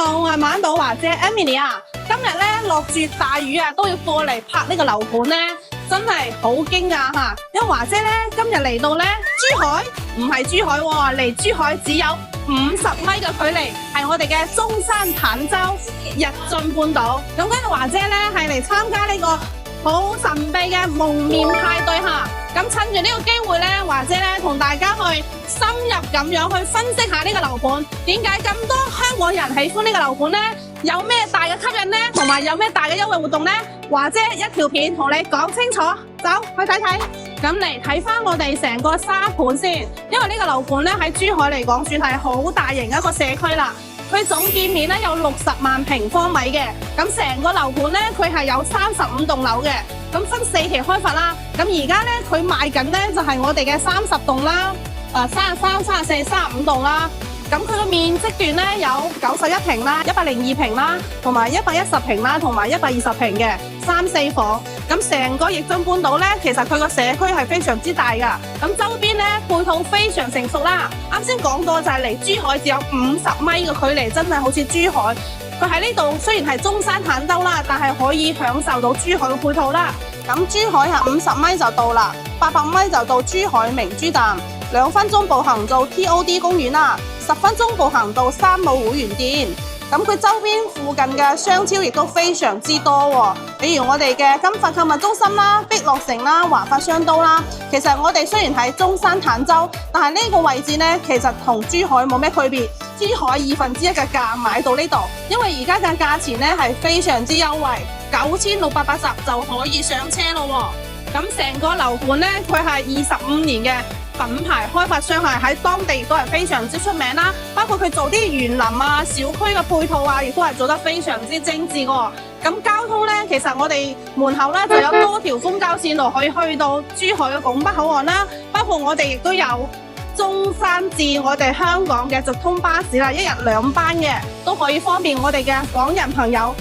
好，我係晚島華姐 Emily 啊。今日咧落住大雨啊，都要過嚟拍呢個樓盤咧，真係好驚訝吓！因為華姐咧今日嚟到咧珠海，唔係珠海喎，離珠海只有50米嘅距離，係我哋嘅中山坦洲日進半島。咁今日華姐咧係嚟參加呢個好神秘嘅蒙面派對吓。咁趁住呢個機會咧，華姐咧同大家去深入咁樣去分析下呢個樓盤，點解咁多香港人喜歡呢個樓盤呢？有咩大嘅吸引呢？同埋有咩大嘅優惠活動呢？華姐一條片同你講清楚，走去睇睇。咁嚟睇翻我哋成個沙盤先，因為呢個樓盤咧喺珠海嚟講算係好大型一個社區啦。佢總建面咧有60萬平方米嘅，咁成個樓盤咧佢係有35棟樓嘅，咁分4期開發啦。咁而家咧佢賣緊咧就係我哋嘅30棟啦，33、34、35棟啦。咁佢個面積段咧有91平啦、102平啦，同埋110平啦，同埋120平嘅3、4房。咁成個易津半島咧，其實佢個社區係非常之大噶。咁周邊咧配套非常成熟啦。啱先講過就係離珠海只有50米嘅距離，真係好似珠海。佢喺呢度雖然係中山坦洲啦，但係可以享受到珠海嘅配套啦。咁珠海係50米就到啦，800米就到珠海明珠站，2分鐘步行到 TOD 公園啦，10分鐘步行到山姆會員店。咁佢周邊附近嘅商超亦都非常之多喎，比如我哋嘅金發購物中心啦、碧樂城啦、華發商都啦。其實我哋雖然喺中山坦洲，但係呢個位置呢，其實同珠海冇咩區別。珠海1/2嘅價買到呢度，因為而家嘅價錢呢係非常之優惠，9680就可以上車咯喎。咁成個樓盤呢，佢係25年嘅品牌開發商，係喺當地亦都係非常之出名啦。包括佢做啲園林啊、小區嘅配套啊，亦都係做得非常之精緻嘅。咁交通呢，其實我哋門口呢就有多條公交線路可以去到珠海嘅拱北口岸啦。包括我哋亦都有中山至我哋香港嘅直通巴士啦，1日2班嘅，都可以方便我哋嘅港人朋友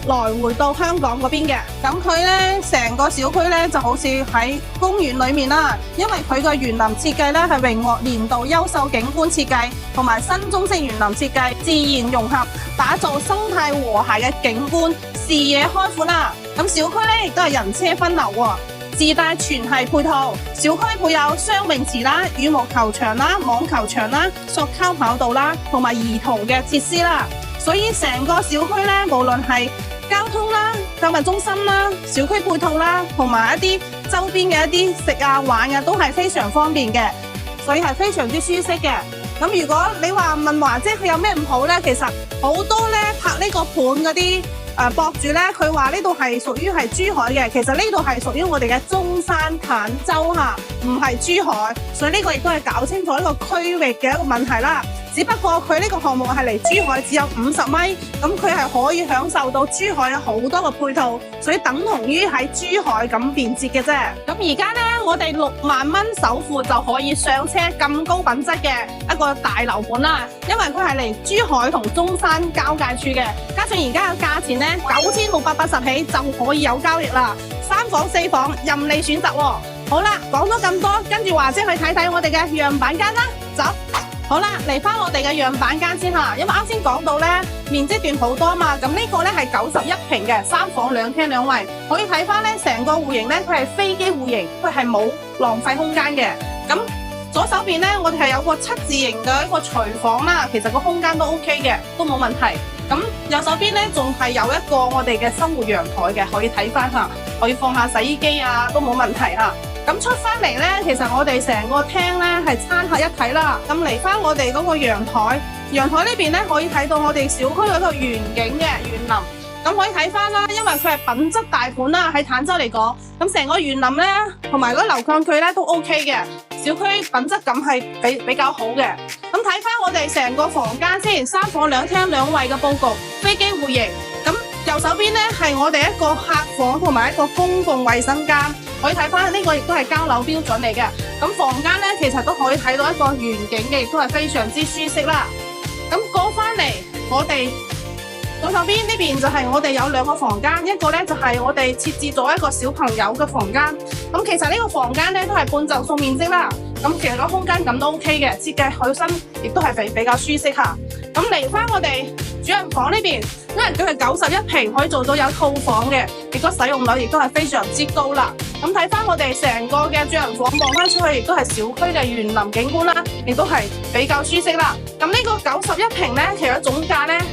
來回到香港嗰邊嘅。咁佢呢成個小區呢就好似喺公園裏面啦，因為佢個園林設計呢係榮獲年度優秀景觀設計同埋新中式園林設計，自然融合，打造生態和諧嘅景觀，視野開闊啦。咁小區呢亦都係人車分流喎，自帶全系配套，小區配有雙泳池啦、羽毛球場啦、網球場啦、塑膠跑道啦，同埋兒童嘅設施啦。所以成個小區呢，無論係交通啦、購物中心啦、小區配套啦，同埋一啲周邊嘅一啲食啊、玩啊，都係非常方便嘅，所以係非常之舒適嘅。咁如果你話問華姐佢有咩唔好呢？其實好多呢拍呢個盤嗰啲博主呢，佢話呢度係屬於係珠海嘅，其實呢度係屬於我哋嘅中山坦洲嚇，唔係珠海，所以呢個亦都係搞清楚一個區域嘅一個問題啦。只不過佢呢個項目係離珠海只有50米，咁佢係可以享受到珠海有好多嘅配套，所以等同於喺珠海咁便捷嘅啫。咁而家呢，我哋6萬蚊首付就可以上車咁高品質嘅一個大樓盤啦，因為佢係離珠海同中山交界處嘅，加上而家嘅價錢呢9680起就可以有交易啦，3房4房任你選擇喎。好啦，講咗咁多，跟住華姐去睇睇我哋嘅樣板間啦，走。好啦，嚟翻我哋嘅樣板間先吓，因為啱先講到咧面積段好多嘛，咁呢個咧係91平嘅3房2廳2衛，可以睇翻咧成個戶型咧，佢係飛機戶型，佢係冇浪費空間嘅。咁左手邊咧，我哋係有個7字形嘅一個廚房啦，其實個空間都 OK 嘅，都冇問題。咁右手邊咧仲係有一個我哋嘅生活陽台嘅，可以睇翻吓，可以放下洗衣機啊，都冇問題吓。咁出翻嚟呢，其實我哋成個廳呢係餐客一體啦。咁嚟翻我哋嗰個陽台，陽台呢邊呢可以睇到我哋小區嗰個園景嘅園林。咁可以睇翻啦，因為佢係品質大盤啦，喺坦洲嚟講，咁成個園林呢同埋嗰樓抗距呢都 OK 嘅，小區品質感係比較好嘅。咁睇翻我哋成個房間先，3房2廳2衛嘅佈局，飛機戶型。咁右手邊呢係我哋一個客房同埋一個公共衛生間。可以睇翻呢個亦都係交樓標準嚟嘅，咁房間呢，其實都可以睇到一個園景嘅，亦都係非常之舒適啦。咁過翻嚟，我哋左手邊呢邊就係我哋有2個房間，一個呢就係我哋設置咗一個小朋友嘅房間。咁其實呢個房間呢都係半就數面積啦。咁咁其實個空間感都 OK 嘅，設計好身，亦都係比較舒適嚇。咁嚟翻我哋主人房呢邊，因為佢係91平，可以做到有套房嘅，亦都使用率亦都係非常之高啦。咁睇翻我哋成個嘅主人房望翻出去，亦都係小區嘅園林景觀啦，亦都係比較舒適啦。咁呢個91平呢，其實總價呢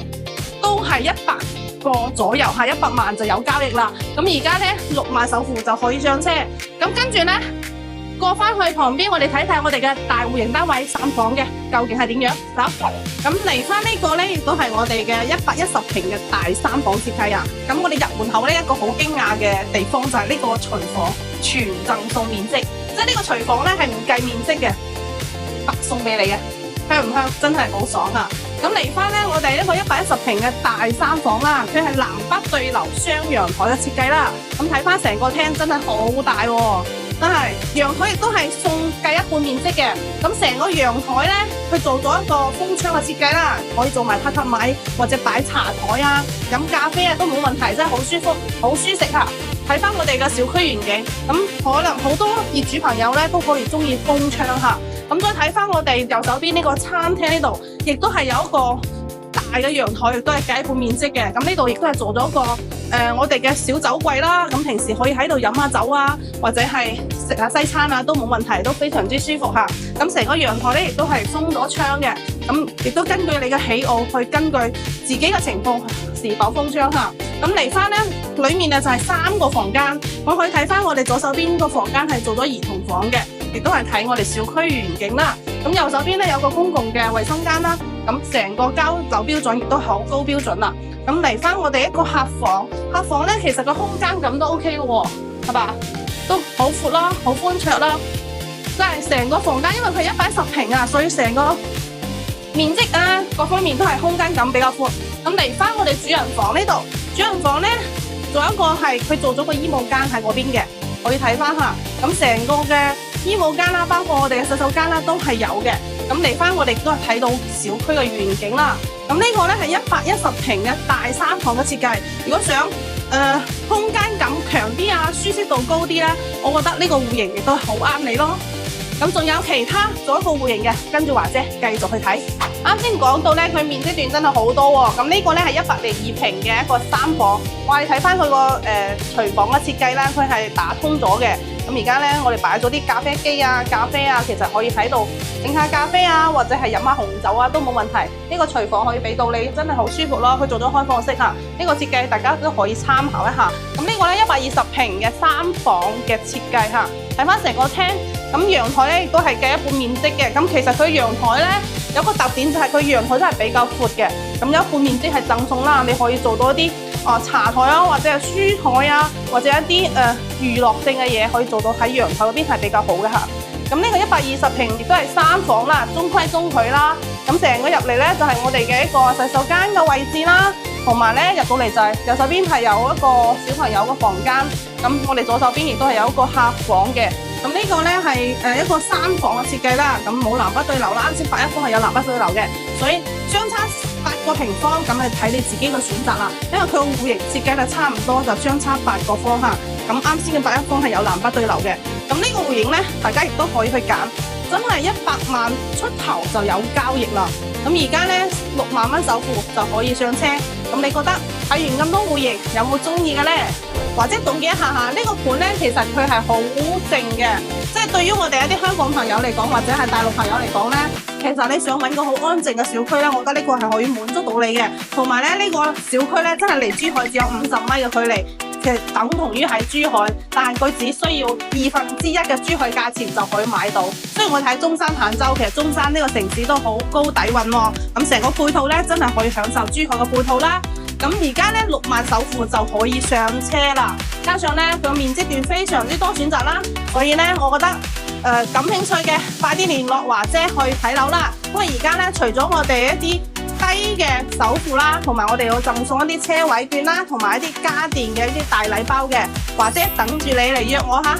都係100個左右，係100萬就有交易啦。咁而家呢，6萬首付就可以上車。咁跟住呢，過翻去旁邊，我哋睇睇我哋嘅大戶型單位3房嘅究竟係點樣？咁嚟翻呢個呢，亦都係我哋嘅110平嘅大3房設計啊！咁我哋入門口呢，一個好驚訝嘅地方就係呢個廚房全贈送面積，即係呢個廚房呢係唔計面積嘅，白送俾你嘅，香唔香？真係好爽啊！咁嚟翻呢，我哋呢個110平嘅大3房啦，佢係南北對流雙陽台嘅設計啦。咁睇翻成個廳真係好大喎！真係陽台亦都係送計一半面積嘅，咁成個陽台呢，佢做咗一個風窗嘅設計啦，可以做埋榻榻米或者擺茶台啊、飲咖啡啊都冇問題，真係好舒服、好舒適啊！睇翻我哋嘅小區園景，咁可能好多業主朋友呢都可以中意風窗嚇。咁再睇翻我哋右手邊呢個餐廳呢度，亦都係有一個大嘅陽台，亦都係計一半面積嘅。咁呢度亦都係做咗個我哋嘅小酒櫃啦。咁平時可以喺度飲下酒啊，或者係食下西餐啊，都冇問題，都非常之舒服嚇。咁成個陽台咧，亦都係封咗窗嘅。咁亦都根據你嘅喜好去根據自己嘅情況是否封窗嚇。咁嚟翻咧，裡面啊就係3個房間。我可以睇翻我哋左手邊個房間係做咗兒童房嘅，亦都係睇我哋小區園景啦。咁右手邊咧有個公共嘅衛生間啦。咁成個交樓標準亦都好高標準啦。咁嚟翻我哋一個客房，客房咧其實個空間感都 OK 嘅喎，係嘛？都好闊啦，好寬敞啦。即係成個房間，因為佢110平啊，所以成個面積啊各方面都係空間感比較闊。咁嚟翻我哋主人房呢度，主人房咧仲有一個係佢做咗個衣帽間喺嗰邊嘅，可以睇翻下。咁成個嘅衣帽間啦，包括我哋嘅洗手間啦，都係有嘅。咁嚟翻我哋都係睇到小區嘅園景啦。咁呢個咧係110平嘅大3房嘅設計。如果想空間感強啲啊，舒適度高啲咧，我覺得呢個戶型亦都好啱你咯。咁仲有其他做一個戶型嘅，跟住華姐繼續去睇。啱先講到咧，佢面積段真係好多喎。咁呢個咧係102平嘅一個3房。哇！你睇翻佢個廚房嘅設計啦，佢係打通咗嘅。咁而家咧，我哋擺咗啲咖啡機啊、咖啡啊，其實可以喺度整下咖啡啊，或者係飲下紅酒啊，都冇問題。呢個廚房可以俾到你，真係好舒服咯。佢做咗開放式嚇，呢個設計大家都可以參考一下。咁呢個咧120平嘅3房嘅設計嚇，睇翻成個廳。咁陽台咧亦都係計一半面積嘅。咁其實佢陽台咧有個特點就係佢陽台都係比較闊嘅。咁有一半面積係贈送啦，你可以做到一啲茶台啊，或者係書台啊，或者一啲娛樂性嘅嘢，可以做到喺陽台嗰邊係比較好嘅嚇。咁呢個120平亦都係3房啦，中規中矩啦。咁成個入嚟咧就係我哋嘅一個洗手間嘅位置啦，同埋咧入到嚟就係右手邊係有一個小朋友嘅房間。咁我哋左手邊亦都係有一個客房嘅。咁呢個咧係一個3房嘅設計啦。咁冇南北對流啦，啱先81房係有南北對流嘅，所以相差8個平方，咁係睇你自己嘅選擇啦。因為佢個戶型設計係差唔多，就相差8個方嚇。咁啱先嘅81房係有南北對流嘅。咁呢個戶型咧，大家亦都可以去揀，真係100萬出頭就有交易啦。咁而家咧6萬蚊首付就可以上車。咁你覺得睇完咁多戶型，有冇中意嘅咧？或者總結一下下，呢個盤咧其實佢係好靜嘅，即係對於我哋一啲香港朋友嚟講，或者係大陸朋友嚟講咧，其實你想揾個好安靜嘅小區咧，我覺得呢個係可以滿足到你嘅。同埋咧，呢個小區咧真係離珠海只有50米嘅距離，其實等同於喺珠海，但係佢只需要1/2嘅珠海價錢就可以買到。雖然我睇中山坦洲，其實中山呢個城市都好高底蘊喎，咁成個配套咧真係可以享受珠海嘅配套啦。咁而家咧6萬首付就可以上車啦，加上咧佢面積段非常之多選擇啦，所以咧我覺得感興趣嘅快啲聯絡華姐去睇樓啦。因為而家咧除咗我哋一啲低嘅首付啦，同埋我哋要贈送一啲車位券啦，同埋一啲家電嘅一啲大禮包嘅，華姐等住你嚟約我嚇。